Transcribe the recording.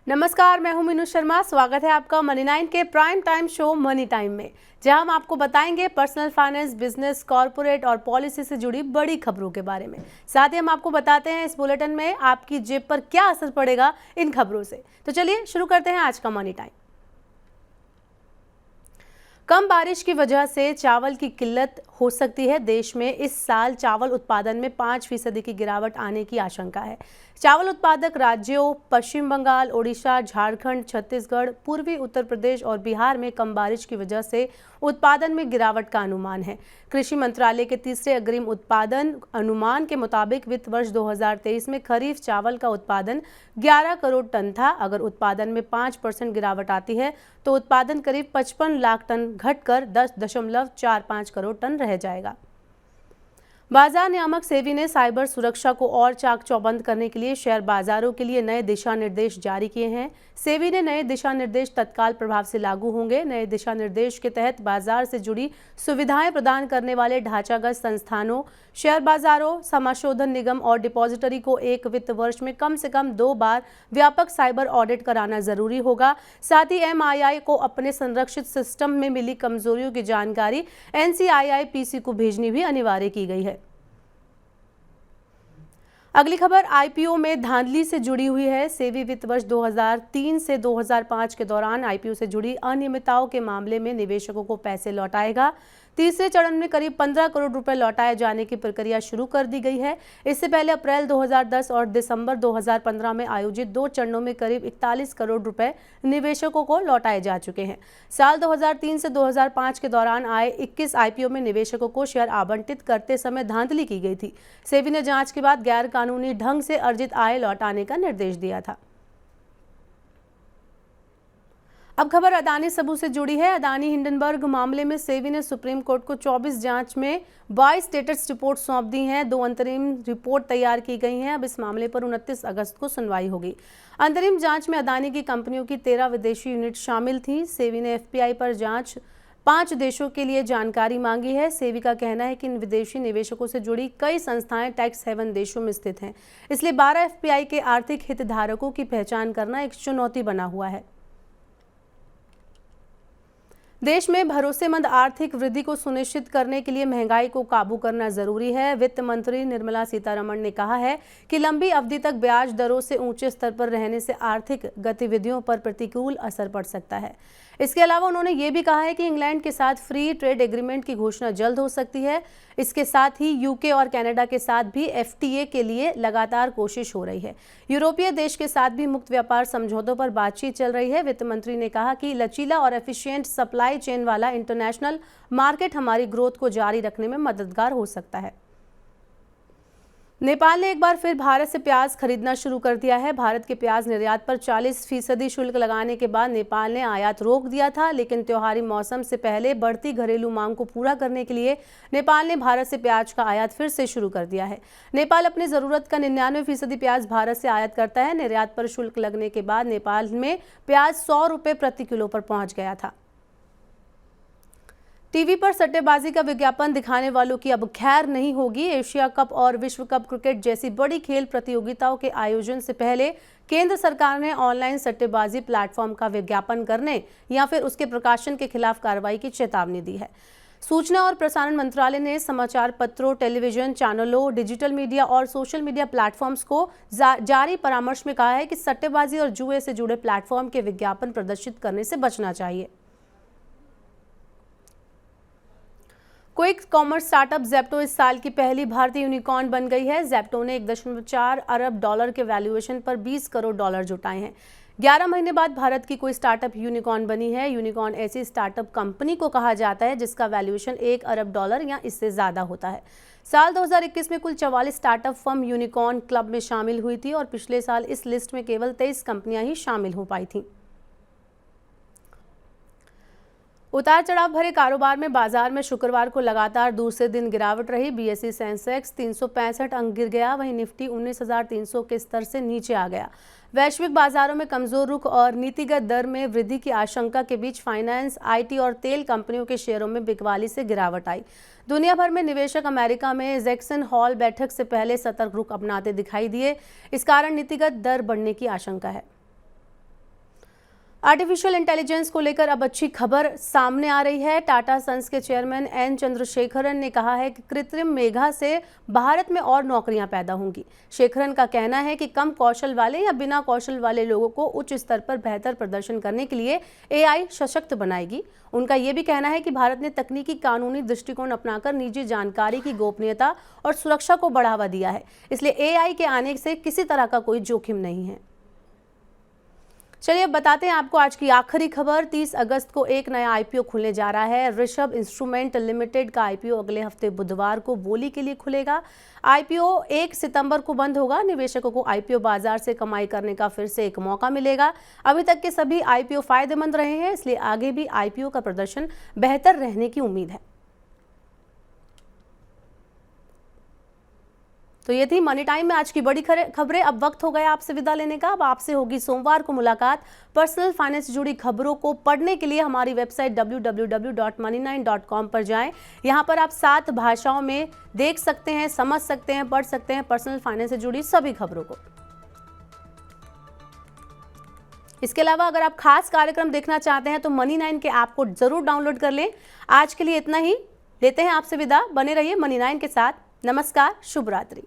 नमस्कार, मैं हूं मीनू शर्मा। स्वागत है आपका मनी 9 के prime time show money time में, जहां हम आपको बताएंगे पर्सनल फाइनेंस, बिजनेस, कॉर्पोरेट और पॉलिसी से जुड़ी बड़ी खबरों के बारे में। साथ ही हम आपको बताते हैं इस बुलेटिन में आपकी जेब पर क्या असर पड़ेगा इन खबरों से। तो चलिए शुरू करते हैं आज का मनी टाइम। कम बारिश की वजह से चावल की किल्लत हो सकती है। देश में इस साल चावल उत्पादन में 5% की गिरावट आने की आशंका है। चावल उत्पादक राज्यों पश्चिम बंगाल, ओडिशा, झारखंड, छत्तीसगढ़, पूर्वी उत्तर प्रदेश और बिहार में कम बारिश की वजह से उत्पादन में गिरावट का अनुमान है। कृषि मंत्रालय के तीसरे अग्रिम उत्पादन अनुमान के मुताबिक वित्त वर्ष 2023 में खरीफ चावल का उत्पादन 11 करोड़ टन था। अगर उत्पादन में 5% गिरावट आती है तो उत्पादन करीब 55 लाख टन घटकर 10.45 करोड़ टन रह जाएगा। बाजार नियामक सेबी ने साइबर सुरक्षा को और चाक चौबंद करने के लिए शेयर बाजारों के लिए नए दिशा निर्देश जारी किए हैं। सेबी ने नए दिशा निर्देश तत्काल प्रभाव से लागू होंगे। नए दिशा निर्देश के तहत बाजार से जुड़ी सुविधाएं प्रदान करने वाले ढांचागत संस्थानों, शेयर बाजारों, समाशोधन निगम और डिपॉजिटरी को एक वित्त वर्ष में कम से कम 2 बार व्यापक साइबर ऑडिट कराना जरूरी होगा। साथ ही MII को अपने संरक्षित सिस्टम में मिली कमजोरियों की जानकारी NCIIPC को भेजनी भी अनिवार्य की गई है। अगली खबर IPO में धांधली से जुड़ी हुई है। सेबी वित्त वर्ष 2003 से 2005 के दौरान IPO से जुड़ी अनियमितताओं के मामले में निवेशकों को पैसे लौटाएगा। तीसरे चरण में करीब 15 करोड़ रुपए लौटाए जाने की प्रक्रिया शुरू कर दी गई है। इससे पहले अप्रैल 2010 और दिसंबर 2015 में आयोजित 2 चरणों में करीब 41 करोड़ रुपए निवेशकों को लौटाए जा चुके हैं। साल 2003 से 2005 के दौरान आए 21 IPO में निवेशकों को शेयर आवंटित करते समय धांधली की गई थी। सेबी ने जांच के बाद गैर कानूनी ढंग से अर्जित आय लौटाने का निर्देश दिया था। अब खबर अदानी सबूत से जुड़ी है। अदानी हिंडनबर्ग मामले में सेबी ने सुप्रीम कोर्ट को 24 जांच में 22 स्टेटस रिपोर्ट सौंप दी हैं। 2 अंतरिम रिपोर्ट तैयार की गई हैं। अब इस मामले पर 29 अगस्त को सुनवाई होगी। अंतरिम जांच में अदानी की कंपनियों की 13 विदेशी यूनिट शामिल थी। सेबी ने FPI पर जांच 5 देशों के लिए जानकारी मांगी है। सेबी का कहना है कि इन विदेशी निवेशकों से जुड़ी कई संस्थाएं टैक्स हेवन देशों में स्थित हैं। इसलिए 12 FPI के आर्थिक हितधारकों की पहचान करना एक चुनौती बना हुआ है। देश में भरोसेमंद आर्थिक वृद्धि को सुनिश्चित करने के लिए महंगाई को काबू करना जरूरी है। वित्त मंत्री निर्मला सीतारमण ने कहा है कि लंबी अवधि तक ब्याज दरों से ऊंचे स्तर पर रहने से आर्थिक गतिविधियों पर प्रतिकूल असर पड़ सकता है। इसके अलावा उन्होंने ये भी कहा है कि इंग्लैंड के साथ फ्री ट्रेड एग्रीमेंट की घोषणा जल्द हो सकती है। इसके साथ ही UK और कनाडा के साथ भी FTA के लिए लगातार कोशिश हो रही है। यूरोपीय देश के साथ भी मुक्त व्यापार समझौतों पर बातचीत चल रही है। वित्त मंत्री ने कहा कि लचीला और एफिशिएंट सप्लाई चेन वाला इंटरनेशनल मार्केट हमारी ग्रोथ को जारी रखने में मददगार हो सकता है। नेपाल ने एक बार फिर भारत से प्याज खरीदना शुरू कर दिया है। भारत के प्याज निर्यात पर 40% शुल्क लगाने के बाद नेपाल ने आयात रोक दिया था, लेकिन त्योहारी मौसम से पहले बढ़ती घरेलू मांग को पूरा करने के लिए नेपाल ने भारत से प्याज का आयात फिर से शुरू कर दिया है। नेपाल अपनी जरूरत का 99% प्याज भारत से आयात करता है। निर्यात पर शुल्क लगने के बाद नेपाल में प्याज 100 रुपये प्रति किलो पर पहुंच गया था। टीवी पर सट्टेबाजी का विज्ञापन दिखाने वालों की अब खैर नहीं होगी। एशिया कप और विश्व कप क्रिकेट जैसी बड़ी खेल प्रतियोगिताओं के आयोजन से पहले केंद्र सरकार ने ऑनलाइन सट्टेबाजी प्लेटफॉर्म का विज्ञापन करने या फिर उसके प्रकाशन के खिलाफ कार्रवाई की चेतावनी दी है। सूचना और प्रसारण मंत्रालय ने समाचार पत्रों, टेलीविजन चैनलों, डिजिटल मीडिया और सोशल मीडिया प्लेटफॉर्म्स को जारी परामर्श में कहा है कि सट्टेबाजी और जुए से जुड़े प्लेटफॉर्म के विज्ञापन प्रदर्शित करने से बचना चाहिए। क्विक कॉमर्स स्टार्टअप ज़ेप्टो इस साल की पहली भारतीय यूनिकॉर्न बन गई है। ज़ेप्टो ने $1.4 अरब के वैल्यूएशन पर $20 करोड़ जुटाए हैं। 11 महीने बाद भारत की कोई स्टार्टअप यूनिकॉर्न बनी है। यूनिकॉर्न ऐसी स्टार्टअप कंपनी को कहा जाता है जिसका वैल्यूएशन $1 अरब या इससे ज़्यादा होता है। साल 2021 में कुल 44 स्टार्टअप फर्म यूनिकॉर्न क्लब में शामिल हुई थी और पिछले साल इस लिस्ट में केवल 23 कंपनियां ही शामिल हो पाई थीं। उतार चढ़ाव भरे कारोबार में बाजार में शुक्रवार को लगातार दूसरे दिन गिरावट रही। BSE सेंसेक्स 365 अंक गिर गया, वहीं निफ्टी 19,300 के स्तर से नीचे आ गया। वैश्विक बाजारों में कमजोर रुख और नीतिगत दर में वृद्धि की आशंका के बीच फाइनेंस, IT और तेल कंपनियों के शेयरों में बिकवाली से गिरावट आई। दुनिया भर में निवेशक अमेरिका में जैक्सन हॉल बैठक से पहले सतर्क रुख अपनाते दिखाई दिए। इस कारण नीतिगत दर बढ़ने की आशंका है। आर्टिफिशियल इंटेलिजेंस को लेकर अब अच्छी खबर सामने आ रही है। टाटा सन्स के चेयरमैन एन चंद्रशेखरन ने कहा है कि कृत्रिम मेधा से भारत में और नौकरियां पैदा होंगी। शेखरन का कहना है कि कम कौशल वाले या बिना कौशल वाले लोगों को उच्च स्तर पर बेहतर प्रदर्शन करने के लिए एआई सशक्त बनाएगी। उनका यह भी कहना है कि भारत ने तकनीकी कानूनी दृष्टिकोण अपनाकर निजी जानकारी की गोपनीयता और सुरक्षा को बढ़ावा दिया है, इसलिए एआई के आने से किसी तरह का कोई जोखिम नहीं है। चलिए अब बताते हैं आपको आज की आखिरी खबर। 30 अगस्त को एक नया आईपीओ खुलने जा रहा है। ऋषभ इंस्ट्रूमेंट लिमिटेड का आईपीओ अगले हफ्ते बुधवार को बोली के लिए खुलेगा। आईपीओ 1 सितंबर को बंद होगा। निवेशकों को आईपीओ बाजार से कमाई करने का फिर से एक मौका मिलेगा। अभी तक के सभी आईपीओ फायदेमंद रहे हैं, इसलिए आगे भी आईपीओ का प्रदर्शन बेहतर रहने की उम्मीद है। तो ये थी मनी टाइम में आज की बड़ी खबरें। अब वक्त हो गया आपसे विदा लेने का। अब आपसे होगी सोमवार को मुलाकात। पर्सनल फाइनेंस से जुड़ी खबरों को पढ़ने के लिए हमारी वेबसाइट www.money9.com पर जाएं। यहां पर आप 7 भाषाओं में देख सकते हैं, समझ सकते हैं, पढ़ सकते हैं पर्सनल फाइनेंस से जुड़ी सभी खबरों को। इसके अलावा अगर आप खास कार्यक्रम देखना चाहते हैं तो मनी9 के ऐप को जरूर डाउनलोड कर लें। आज के लिए इतना ही, लेते हैं आपसे विदा। बने रहिए मनी9 के साथ। नमस्कार, शुभ रात्रि।